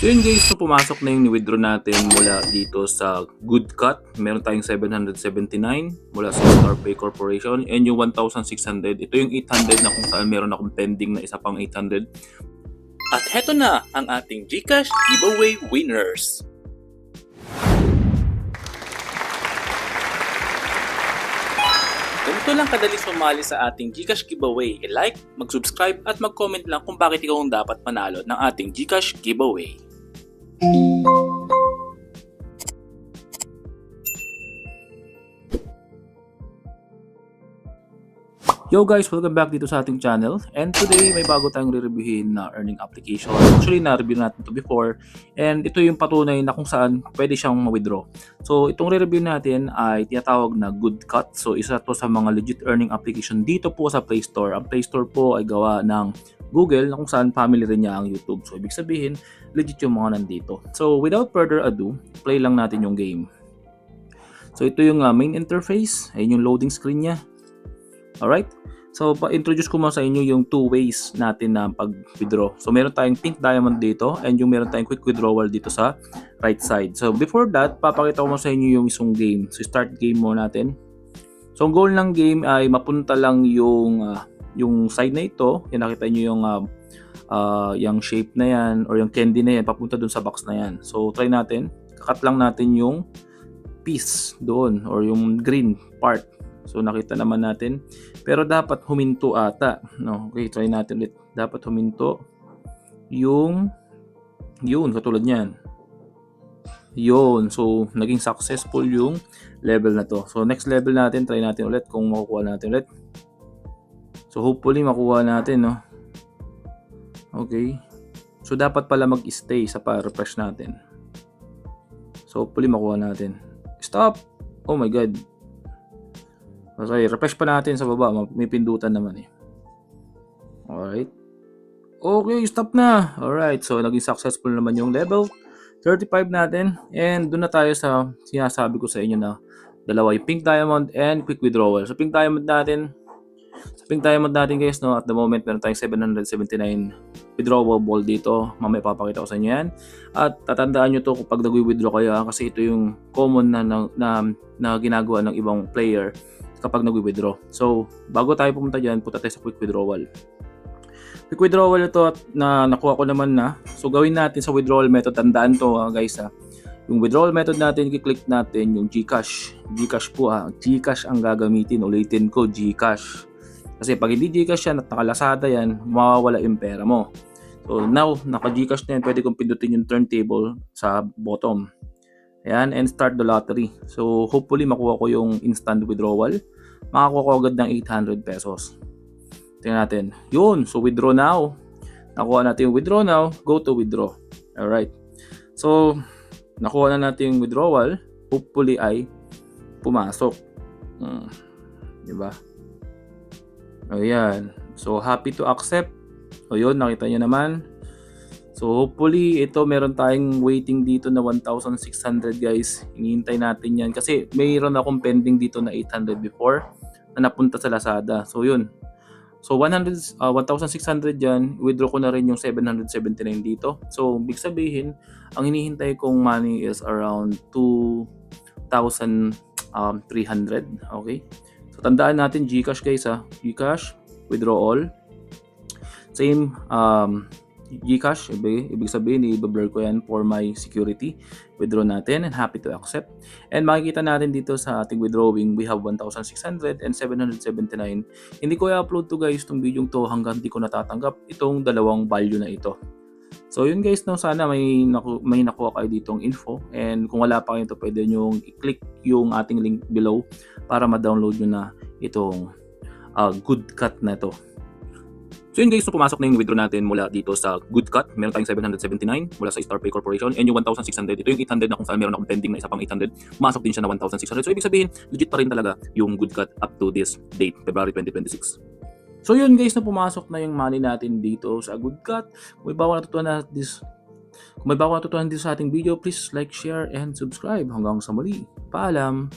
So yun guys, so pumasok na yung ni-withdraw natin mula dito sa Goodcut. Meron tayong 779 mula sa StarPay Corporation and yung 1,600. Ito yung 800 na kung saan meron akong pending na isa pang 800. At heto na ang ating GCash giveaway winners. Ganito lang kadali sumali sa ating GCash giveaway. I-like, mag-subscribe at mag-comment lang kung bakit ikaw ang dapat manalo ng ating GCash giveaway. Yo guys, welcome back dito sa ating channel. And today may bago tayong re-reviewin na earning application. Actually, na-review natin ito before. And ito yung patunay na kung saan pwede siyang ma-withdraw. So itong re-review natin ay tinatawag na Goodcut. So isa to sa mga legit earning application dito po sa Play Store. Ang Play Store po ay gawa ng Google na kung saan family rin niya ang YouTube. So ibig sabihin, legit yung mga nandito. So without further ado, play lang natin yung game. So ito yung main interface. Ayun yung loading screen niya. Alright? So, pa-introduce ko muna sa inyo yung two ways natin na pag-withdraw. So, meron tayong pink diamond dito and yung meron tayong quick withdrawal dito sa right side. So, before that, papakita ko muna sa inyo yung isang game. So, start game muna natin. So, ang goal ng game ay mapunta lang yung side na ito. Yan, nakita nyo yung shape na yan or yung candy na yan, papunta dun sa box na yan. So, try natin. Kakat lang natin yung piece doon or yung green part. So nakita naman natin. Pero dapat huminto ata. No, okay, try natin ulit. Dapat huminto yung yun, katulad niyan. Yun. So naging successful yung level na to. So next level natin, try natin ulit kung makukuha natin ulit. So hopefully makuha natin, no. Okay. So dapat pala mag-stay sa pa-refresh natin. So hopefully makuha natin. Stop. Oh my god. Sorry, refresh pa natin sa baba. May pindutan naman eh. Alright. Okay, stop na. Alright, so naging successful naman yung level 35 natin. And doon na tayo sa sinasabi ko sa inyo na dalawa, yung pink diamond and quick withdrawal. So pink diamond natin guys, no, at the moment meron tayong 779 withdrawable dito. Mamaya papakita ko sa inyo yan. At tatandaan nyo to kapag nag-withdraw kayo kasi ito yung common na ginagawa ng ibang player kapag nag-withdraw. So, bago tayo pumunta dyan, punta tayo sa quick withdrawal. Quick withdrawal ito at nakuha ko naman na. So, gawin natin sa withdrawal method. Tandaan to guys ha. Yung withdrawal method natin, i-click natin yung GCash. GCash po ha. GCash ang gagamitin. Ulitin ko, GCash. Kasi pag hindi GCash yan at nakalasada yan, mawawala yung pera mo. So, now, naka-GCash na yan, pwede kong pindutin yung turntable sa bottom. Ayan, and start the lottery. So, hopefully makuha ko yung instant withdrawal. Makakuha ko agad ng 800 pesos. Tingnan natin. Yun, so withdraw now. Nakuha natin yung withdraw now. Go to withdraw. Alright. So, nakuha na natin yung withdrawal. Hopefully ay pumasok. Diba? Ayan. So, happy to accept. So, yun, nakita nyo naman. So hopefully ito meron tayong waiting dito na 1,600 guys. Hinihintay natin yan kasi mayroon akong pending dito na 800 before na napunta sa Lazada. So yun. So 1,600 yan, withdraw ko na rin yung 779 dito. So big sabihin, ang hinihintay kong money is around 2,300. Okay? So tandaan natin GCash guys ha. GCash, withdraw all. Same GCash, ibig sabihin i-blur ko yan for my security. Withdraw natin and happy to accept. And makikita natin dito sa ating withdrawing, we have 1,600 and 779. Hindi ko i-upload to guys itong video to hanggang di ko natatanggap itong dalawang value na ito. So yun guys, no, sana may nakuha kayo ditong info. And kung wala pa kayo ito, pwede nyo i-click yung ating link below para ma-download nyo na itong Goodcut na ito. So yun guys, so pumasok na yung withdraw natin mula dito sa Goodcut. Meron tayong 779 mula sa StarPay Corporation and yung 1,600. Ito yung 800 na kung saan meron akong pending na isa pang 800. Pumasok din siya na 1,600. So ibig sabihin, legit pa rin talaga yung Goodcut up to this date, February 2026. So yun guys, na pumasok na yung money natin dito sa Goodcut. Kung may bago natutunan dito sa ating video, please like, share, and subscribe. Hanggang sa muli. Paalam!